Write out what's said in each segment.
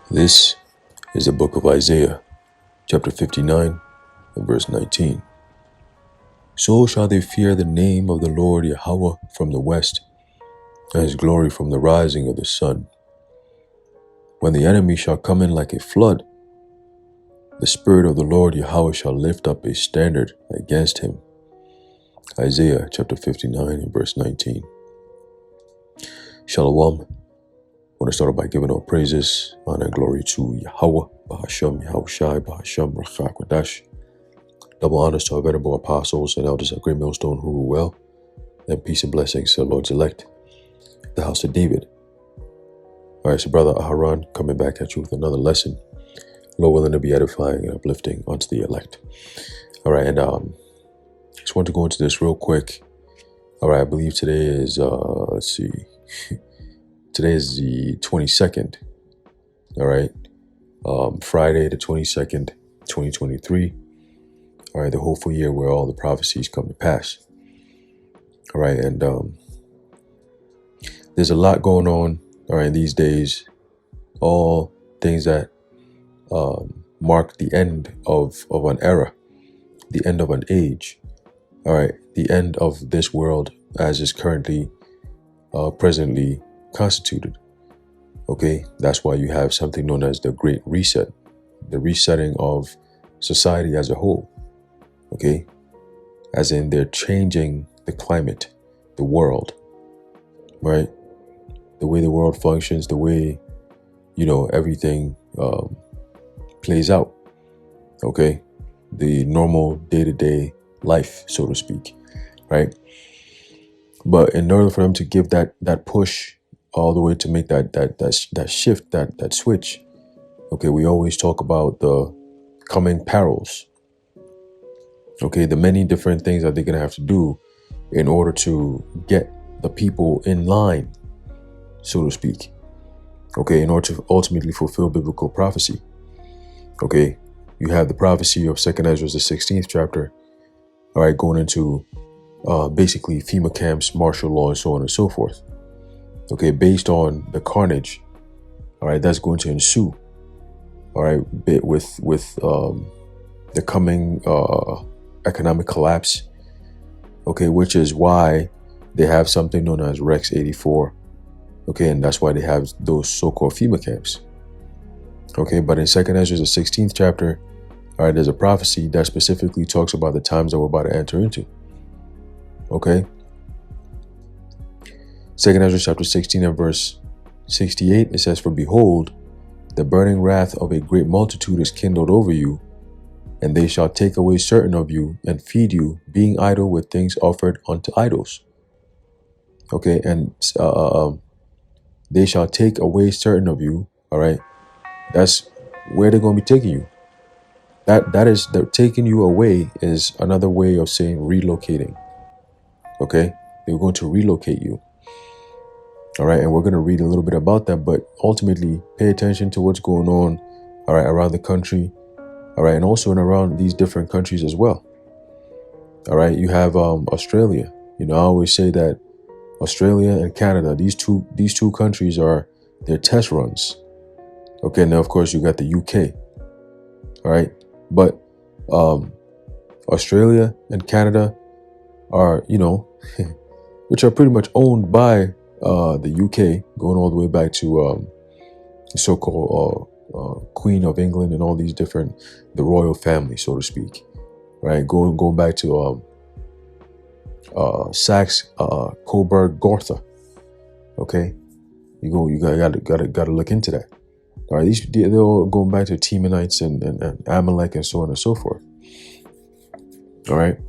This is the book of Isaiah, chapter 59, and verse 19. So shall they fear the name of the Lord Yahweh from the west, and his glory from the rising of the sun. When the enemy shall come in like a flood, the Spirit of the Lord Yahweh shall lift up a standard against him. Isaiah chapter 59 and verse 19. Shalom. I want to start off by giving all praises, honor, and glory to Yahweh, Bahashem, Yahushai, Bahashem, Rachak, Wadash. Double honors to our venerable apostles and elders at Great Millstone who rule well, and peace and blessings to the Lord's elect, the house of David. All right, so Brother Aharon coming back at you with another lesson. Lord willing to be edifying and uplifting unto the elect. All right, and just want to go into this real quick. All right, I believe today is, let's see. Today is the 22nd, all right, Friday the 22nd, 2023, all right, the hopeful year where all the prophecies come to pass, all right, and there's a lot going on, all right, these days, all things that mark the end of an era, the end of an age, all right, the end of this world as is currently, presently constituted. Okay, that's why you have something known as the Great Reset, the resetting of society as a whole. Okay, as in they're changing the climate, the world, right? The way the world functions, the way, everything plays out. Okay, the normal day-to-day life, so to speak, right? But in order for them to give that push all the way to make that shift, that switch. Okay, we always talk about the coming perils. Okay, the many different things that they're gonna have to do in order to get the people in line, so to speak. Okay, in order to ultimately fulfill biblical prophecy. Okay, you have the prophecy of 2nd Ezra, the 16th chapter. All right, going into basically FEMA camps, martial law, and so on and so forth. Okay, based on the carnage, all right, that's going to ensue, all right, with the coming economic collapse, okay, which is why they have something known as Rex 84, okay, and that's why they have those so-called FEMA camps, okay, but in 2nd Ezra, the 16th chapter, all right, there's a prophecy that specifically talks about the times that we're about to enter into, okay. 2nd Ezra chapter 16 and verse 68, it says, "For behold, the burning wrath of a great multitude is kindled over you, and they shall take away certain of you and feed you, being idle with things offered unto idols." Okay, and they shall take away certain of you, all right? That's where they're going to be taking you. That is, they're taking you away is another way of saying relocating, okay? They're going to relocate you. All right, and we're going to read a little bit about that, but ultimately pay attention to what's going on, all right, around the country, all right, and also in around these different countries as well. All right, you have Australia. I always say that Australia and Canada, these two countries are their test runs. Okay, now of course you got the UK. All right, but Australia and Canada are, which are pretty much owned by the UK, going all the way back to the so-called Queen of England and all these different, the royal family, so to speak, right? Going back to Saxe Coburg Gotha. Okay, you gotta look into that. All right, they're all going back to Temanites and Amalek and so on and so forth. All right,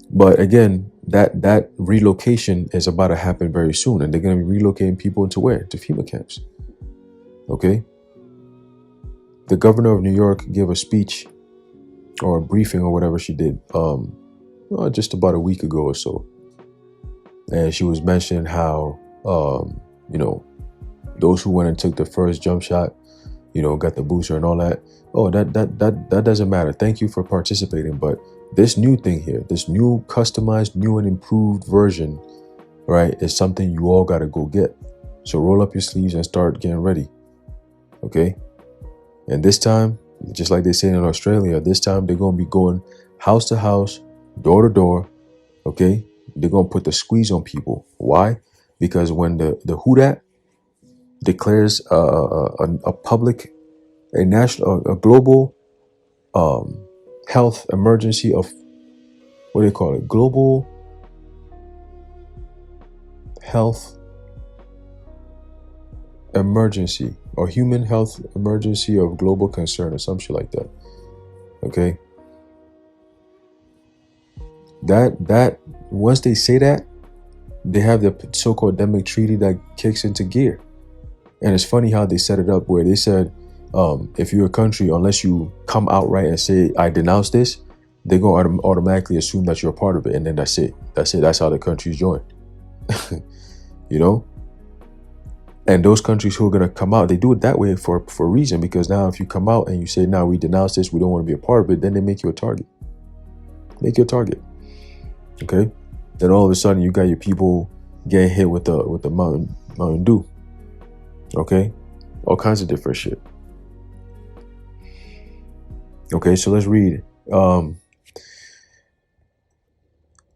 but again, that relocation is about to happen very soon, and they're going to be relocating people into where? To FEMA camps. Okay. The governor of New York gave a speech or a briefing or whatever she did, just about a week ago or so, and she was mentioning how, those who went and took the first jump shot, got the booster and all that. Oh, that doesn't matter. Thank you for participating, but this new thing here, this new customized, new and improved version, right, is something you all got to go get. So roll up your sleeves and start getting ready. Okay. And this time, just like they say in Australia, this time they're going to be going house to house, door to door. Okay. They're going to put the squeeze on people. Why? Because when the WHO declares a public, a national, a global health emergency of, what do they call it? Global health emergency, or human health emergency of global concern, or some shit like that. Okay. That once they say that, they have the so-called endemic treaty that kicks into gear. And it's funny how they set it up where they said, if you're a country, unless you come outright and say, I denounce this, they're going to automatically assume that you're a part of it. And then that's it. That's how the countries join. You know? And those countries who are going to come out, they do it that way for a reason. Because now if you come out and you say, now we denounce this, we don't want to be a part of it, then they make you a target. Make you a target. Okay? Then all of a sudden you got your people getting hit with the Mountain Dew. Okay? All kinds of different shit. Okay, so let's read.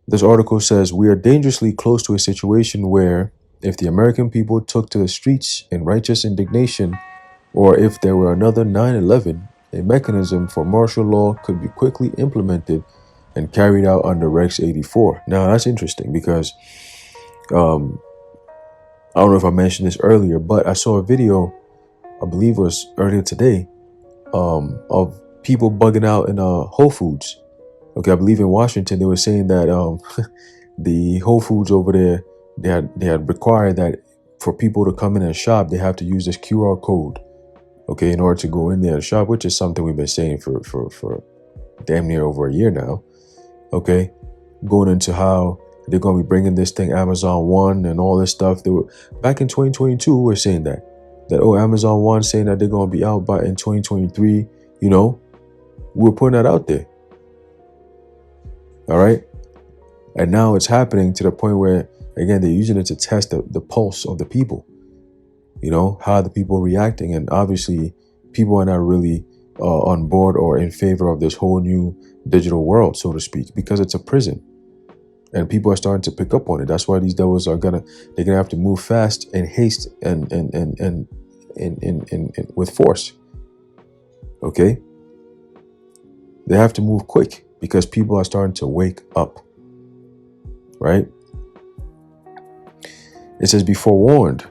This article says, we are dangerously close to a situation where if the American people took to the streets in righteous indignation, or if there were another 9/11, a mechanism for martial law could be quickly implemented and carried out under Rex 84. Now, that's interesting because I don't know if I mentioned this earlier, but I saw a video, I believe it was earlier today, of people bugging out in Whole Foods. Okay, I believe in Washington, they were saying that the Whole Foods over there, they had required that for people to come in and shop, they have to use this QR code, okay, in order to go in there and shop, which is something we've been saying for damn near over a year now, okay, going into how they're going to be bringing this thing, Amazon One and all this stuff. They were, back in 2022, we're saying that Amazon One saying that they're going to be out by in 2023, you know, we're putting that out there. All right. And now it's happening to the point where, again, they're using it to test the pulse of the people, you know, how the people are reacting. And obviously people are not really on board or in favor of this whole new digital world, so to speak, because it's a prison and people are starting to pick up on it. That's why these devils they're gonna have to move fast and haste and with force. Okay. They have to move quick because people are starting to wake up. Right? It says, be forewarned.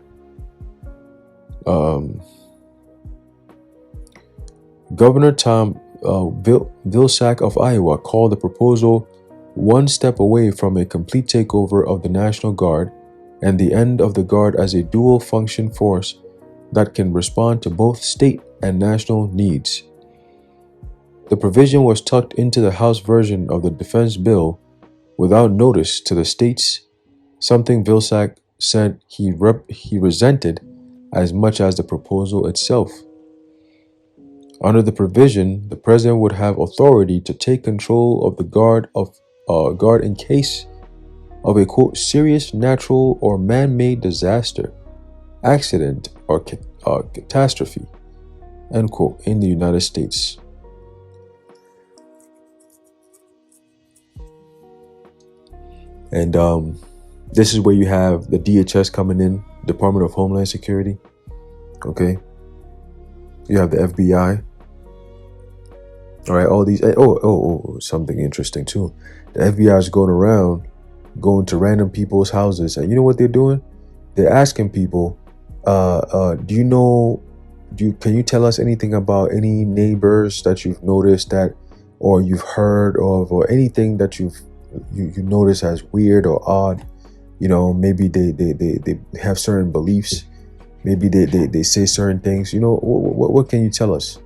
Governor Tom Vilsack of Iowa called the proposal one step away from a complete takeover of the National Guard and the end of the Guard as a dual function force that can respond to both state and national needs. The provision was tucked into the House version of the defense bill without notice to the states, something Vilsack said he resented as much as the proposal itself. Under the provision, the president would have authority to take control of the guard in case of a, quote, serious natural or man-made disaster, accident, or catastrophe, end quote, in the United States. And this is where you have the DHS coming in, Department of Homeland Security. Okay. You have the FBI. All right, all these. Something interesting too. The FBI is going to random people's houses, and you know what they're doing? They're asking people, can you tell us anything about any neighbors that you've noticed that, or you've heard of, or anything that you notice as weird or odd? You know, maybe they have certain beliefs. Maybe they say certain things. You know, what can you tell us?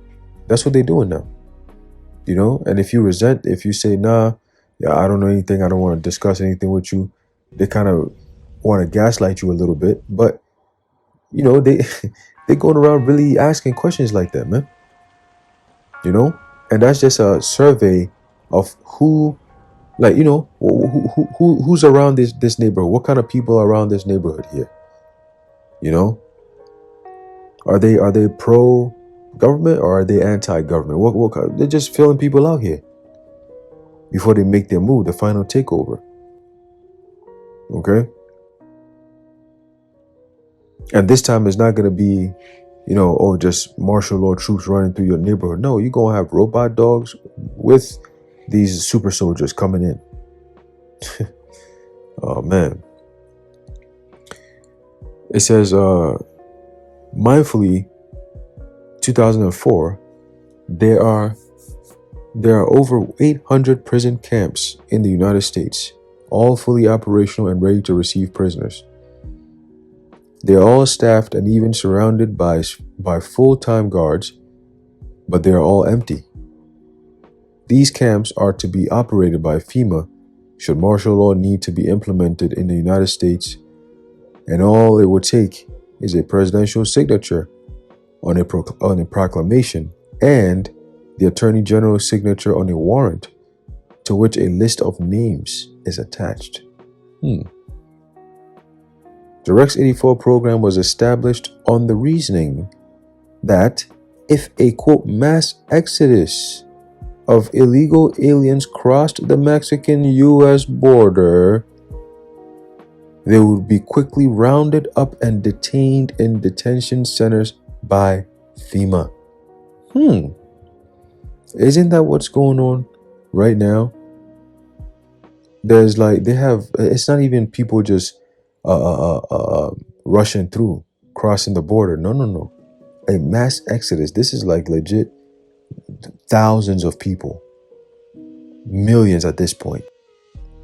That's what they're doing now. You know, and if you say, nah, yeah, I don't know anything, I don't want to discuss anything with you, they kind of want to gaslight you a little bit. But, you know, they're going around really asking questions like that, man. You know, and that's just a survey of who, like, you know, who's around this neighborhood. What kind of people are around this neighborhood here? You know, Are they pro government or are they anti government? They're just filling people out here before they make their move, the final takeover. Okay? And this time it's not gonna be, just martial law troops running through your neighborhood. No, you're gonna have robot dogs with these super soldiers coming in. Oh man. It says mindfully 2004 there are over 800 prison camps in the United States, all fully operational and ready to receive prisoners. They're all staffed and even surrounded by full-time guards, but they are all empty. These camps are to be operated by FEMA should martial law need to be implemented in the United States, and all it would take is a presidential signature on a proclamation and the Attorney General's signature on a warrant to which a list of names is attached. The Rex 84 program was established on the reasoning that if a, quote, mass exodus of illegal aliens crossed the Mexican-U.S. border, they would be quickly rounded up and detained in detention centers by FEMA. Isn't that what's going on right now? There's it's not even people just rushing through, crossing the border. No. A mass exodus. This is like legit thousands of people, millions at this point,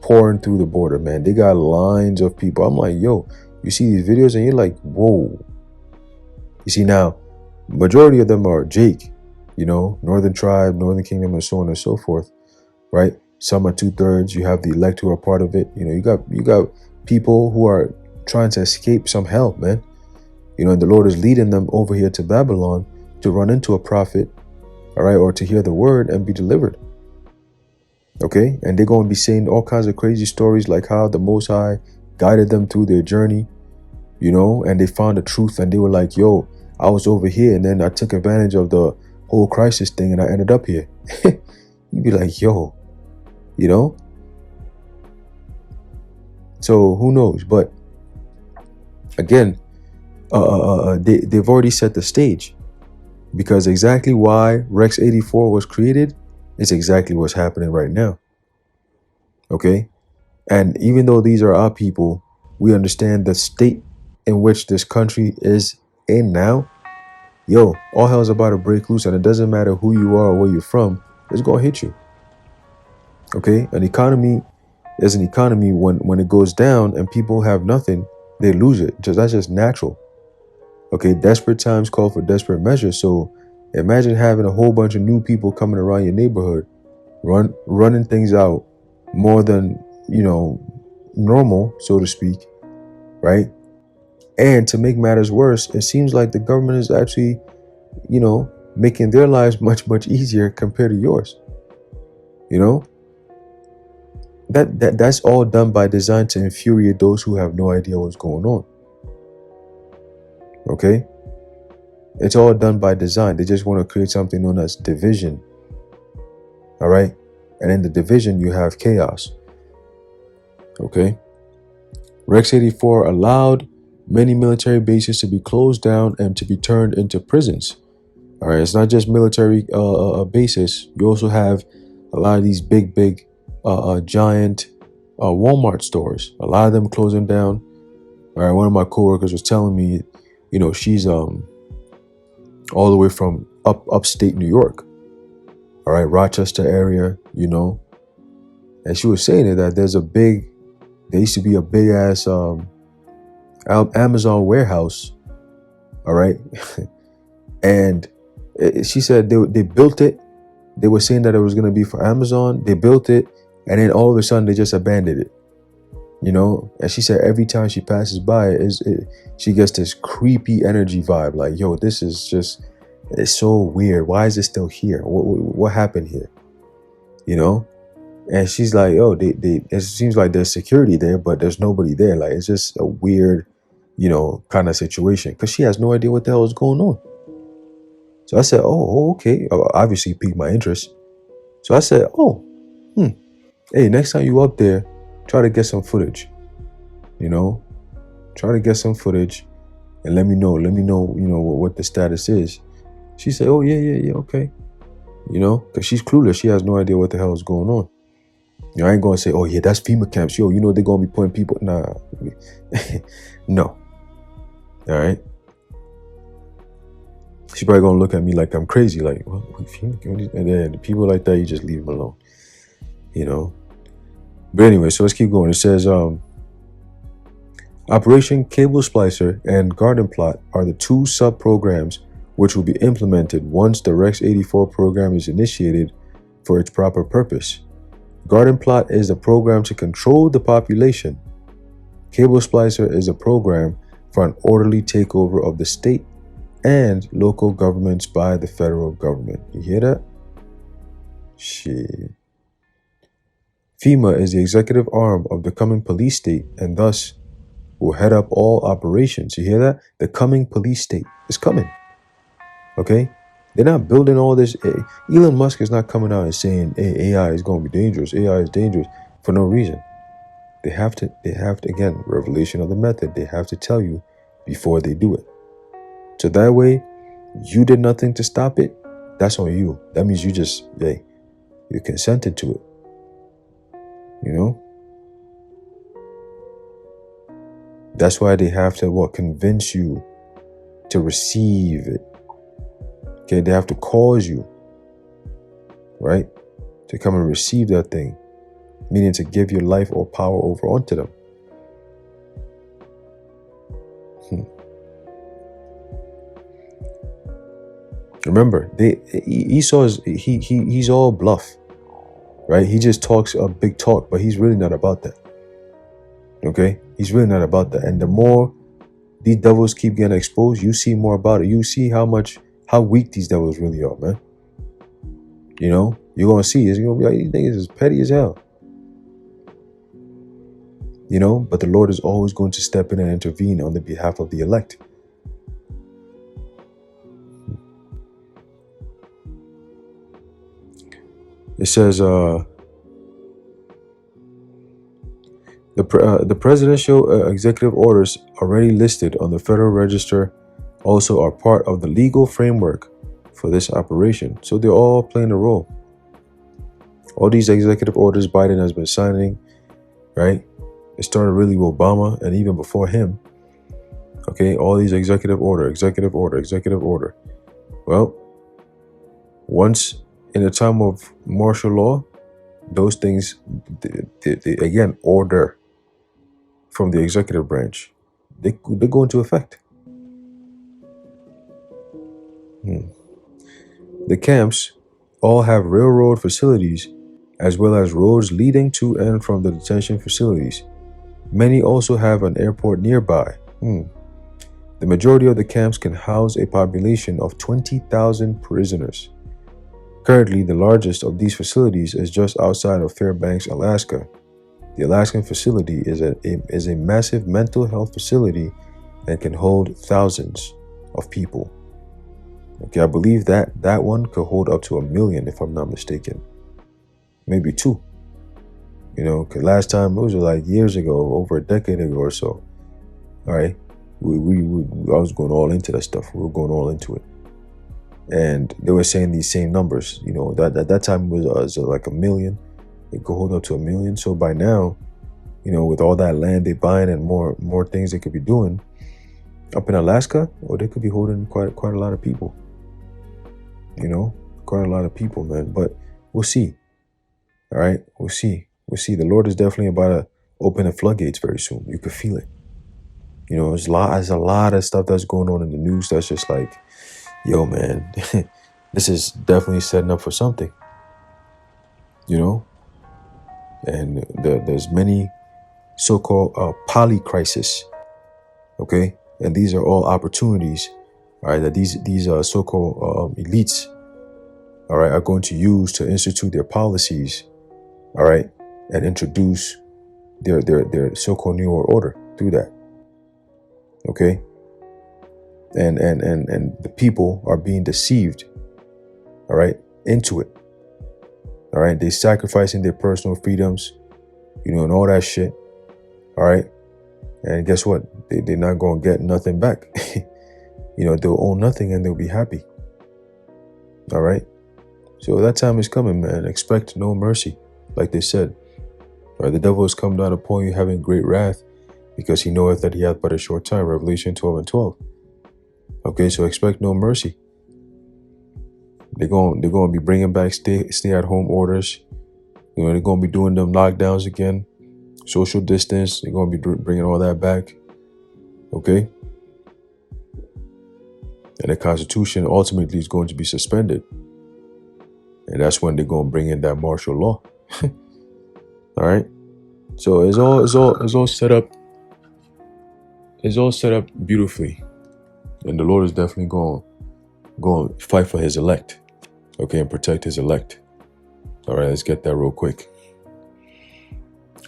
pouring through the border, man. They got lines of people. I'm like, yo, you see these videos and you're like, whoa. You see now, majority of them are Jake, Northern Tribe, Northern Kingdom, and so on and so forth, right? Some are 2/3. You have the elect who are part of it. You got people who are trying to escape some hell, man. And the Lord is leading them over here to Babylon to run into a prophet, all right, or to hear the word and be delivered. Okay, and they're going to be saying all kinds of crazy stories like how the Most High guided them through their journey, and they found the truth and they were like, yo, I was over here and then I took advantage of the whole crisis thing and I ended up here. You'd be like, yo, So who knows? But again, they've already set the stage, because exactly why Rex 84 was created is exactly what's happening right now. Okay? And even though these are our people, we understand the state in which this country is in now. Yo, all hell's about to break loose, and it doesn't matter who you are or where you're from, it's gonna hit you. Okay? An economy is an economy. When it goes down and people have nothing, they lose it. That's just natural. Okay, desperate times call for desperate measures. So imagine having a whole bunch of new people coming around your neighborhood, running things out more than, normal, so to speak, right? And to make matters worse, it seems like the government is actually, making their lives much, much easier compared to yours. That's all done by design to infuriate those who have no idea what's going on. Okay? It's all done by design. They just want to create something known as division. All right? And in the division, you have chaos. Okay? Rex 84 allowed many military bases to be closed down and to be turned into prisons. All right? It's not just military bases. You also have a lot of these big, giant Walmart stores. A lot of them closing down. All right? One of my coworkers was telling me, she's all the way from upstate New York, all right, Rochester area, and she was saying that there used to be a big ass Amazon warehouse, all right, and she said they built it. They were saying that it was going to be for Amazon. They built it, and then all of a sudden they just abandoned it. And she said every time she passes by, she gets this creepy energy vibe. Like, yo, this is it's so weird. Why is it still here? What happened here? And she's like, oh, it seems like there's security there, but there's nobody there. Like, it's just a weird kind of situation, because she has no idea what the hell is going on. So I said, oh, okay. Obviously piqued my interest. So I said, oh, hey, next time you up there, try to get some footage. Try to get some footage and let me know, what the status is. She said, oh, yeah, okay. Because she's clueless. She has no idea what the hell is going on. I ain't going to say, oh, yeah, that's FEMA camps. Yo, they're going to be putting people. Nah. No. All right. She's probably going to look at me like I'm crazy. Like, what FEMA camps? And then the people like that, you just leave them alone. But anyway, so let's keep going. It says, Operation Cable Splicer and Garden Plot are the two sub-programs which will be implemented once the Rex 84 program is initiated for its proper purpose. Garden Plot is a program to control the population. Cable Splicer is a program for an orderly takeover of the state and local governments by the federal government. You hear that? Shit. FEMA is the executive arm of the coming police state and thus will head up all operations. You hear that? The coming police state is coming. Okay? They're not building all this. Elon Musk is not coming out and saying, hey, AI is going to be dangerous. AI is dangerous for no reason. They have to, again, revelation of the method. They have to tell you before they do it. So that way, you did nothing to stop it. That's on you. That means you consented to it. That's why they have to convince you to receive it. Okay, they have to cause you, right, to come and receive that thing, meaning to give your life or power over onto them. Remember, Esau he's all bluff, right? He just talks a big talk, but he's really not about that. Okay, he's really not about that. And the more these devils keep getting exposed, you see more about it. You see how weak these devils really are, man. You're gonna see. It's gonna be like, these niggas is petty as hell. But the Lord is always going to step in and intervene on the behalf of the elect. It says, the presidential executive orders already listed on the Federal Register also are part of the legal framework for this operation. So they're all playing a role. All these executive orders Biden has been signing, right? It started really with Obama and even before him. Okay, all these executive order. Well, once in a time of martial law, those things, they again, order from the executive branch, they go into effect. The camps all have railroad facilities as well as roads leading to and from the detention facilities. Many also have an airport nearby. The majority of the camps can house a population of 20,000 prisoners. Currently, the largest of these facilities is just outside of Fairbanks, Alaska. The Alaskan facility is a massive mental health facility and can hold thousands of people. Okay, I believe that one could hold up to 1 million, if I'm not mistaken. Maybe 2. Because last time, it was like years ago, over a decade ago or so. All right, I was going all into that stuff. We were going all into it. And they were saying these same numbers. That time was like 1 million. It could hold up to 1 million. So by now, with all that land they buying and more things they could be doing up in Alaska, they could be holding quite a lot of people. Quite a lot of people, man. But we'll see. All right, we'll see. The Lord is definitely about to open the floodgates very soon. You could feel it. There's a lot of stuff that's going on in the news that's just like, yo, man, this is definitely setting up for something. And there's many so-called poly-crisis. Okay, and these are all opportunities, all right, that these so-called elites, all right, are going to use to institute their policies, all right, and introduce their so-called New World Order through that. Okay. And the people are being deceived, all right, into it. All right. They're sacrificing their personal freedoms, and all that shit. All right. And guess what? They're not going to get nothing back. They'll own nothing and they'll be happy. All right. So that time is coming, man. Expect no mercy. Like they said, right? The devil has come down upon you having great wrath, because he knoweth that he hath but a short time. Revelation 12:12. Okay, so expect no mercy. They're going to be bringing back stay at home orders. They're going to be doing them lockdowns again. Social distance. They're going to be bringing all that back. Okay. And the Constitution ultimately is going to be suspended. And that's when they're going to bring in that martial law. All right. So it's all set up. It's all set up beautifully. And the Lord is definitely going to fight for his elect. Okay, and protect his elect. All right, let's get that real quick.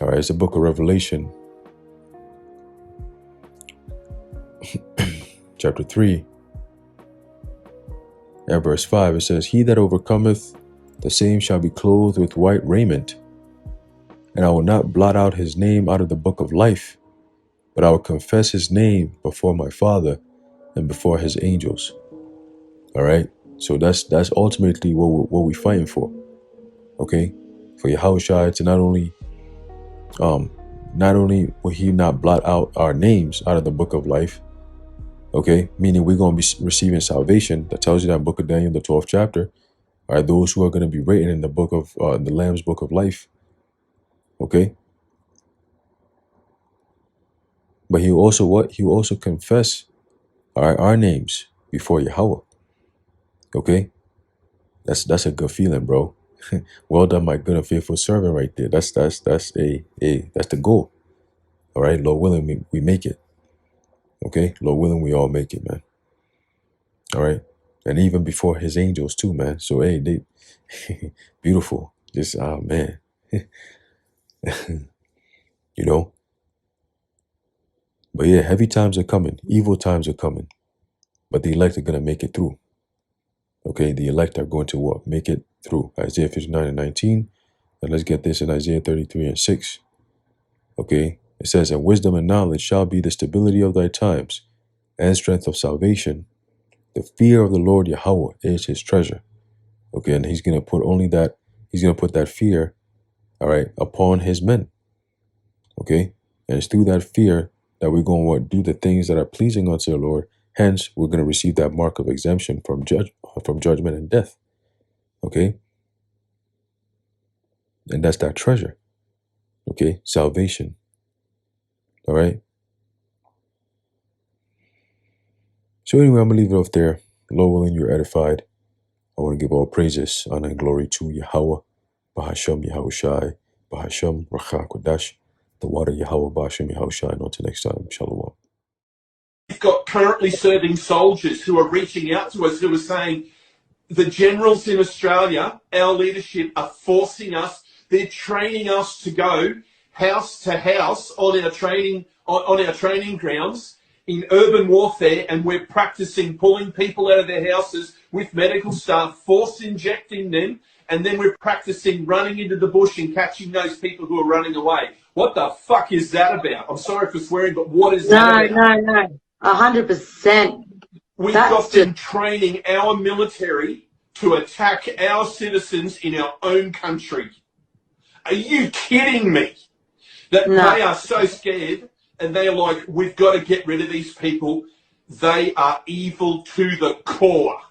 All right, it's the book of Revelation, chapter 3, and verse 5. It says, "He that overcometh, the same shall be clothed with white raiment, and I will not blot out his name out of the book of life, but I will confess his name before my Father and before his angels." All right, so that's ultimately what we're fighting for. Okay, for Yahushua to not only will he not blot out our names out of the book of life, okay, meaning we're going to be receiving salvation. That tells you that book of Daniel, the 12th chapter, are those who are going to be written in the book of the Lamb's book of life. Okay, but he will also confess our names before Yahweh. Okay, that's a good feeling, bro. Well done, my good and faithful servant, right there. That's the goal. All right, Lord willing, we make it. Okay, Lord willing, we all make it, man. All right, and even before his angels too, man. So hey, they beautiful. Just man, But yeah, heavy times are coming, evil times are coming, but the elect are gonna make it through. Okay, the elect are going to what? Make it through. Isaiah 59:19. And let's get this in Isaiah 33:6. Okay, it says, "And wisdom and knowledge shall be the stability of thy times, and strength of salvation. The fear of the Lord Yahweh is his treasure." Okay, and he's gonna put that fear, all right, upon his men. Okay, and it's through that fear that we're going to do the things that are pleasing unto the Lord. Hence, we're going to receive that mark of exemption from judgment and death. Okay, and that's that treasure. Okay, salvation. All right. So anyway, I'm gonna leave it off there. Lord willing, you're edified. I want to give all praises, honor, and glory to Yahweh, Bahasham Yahushai, Bahasham Racha Kodash, the water Yahweh, Bahasham Yahushai. And until next time, Shalom. We've got currently serving soldiers who are reaching out to us, who are saying, the generals in Australia, our leadership, are forcing us. They're training us to go house to house on our training grounds in urban warfare, and we're practicing pulling people out of their houses with medical staff, force injecting them, and then we're practicing running into the bush and catching those people who are running away. What the fuck is that about? I'm sorry for swearing, but what is that about? No. 100%. We've got them training our military to attack our citizens in our own country. Are you kidding me? That they are so scared, and they're like, we've got to get rid of these people. They are evil to the core.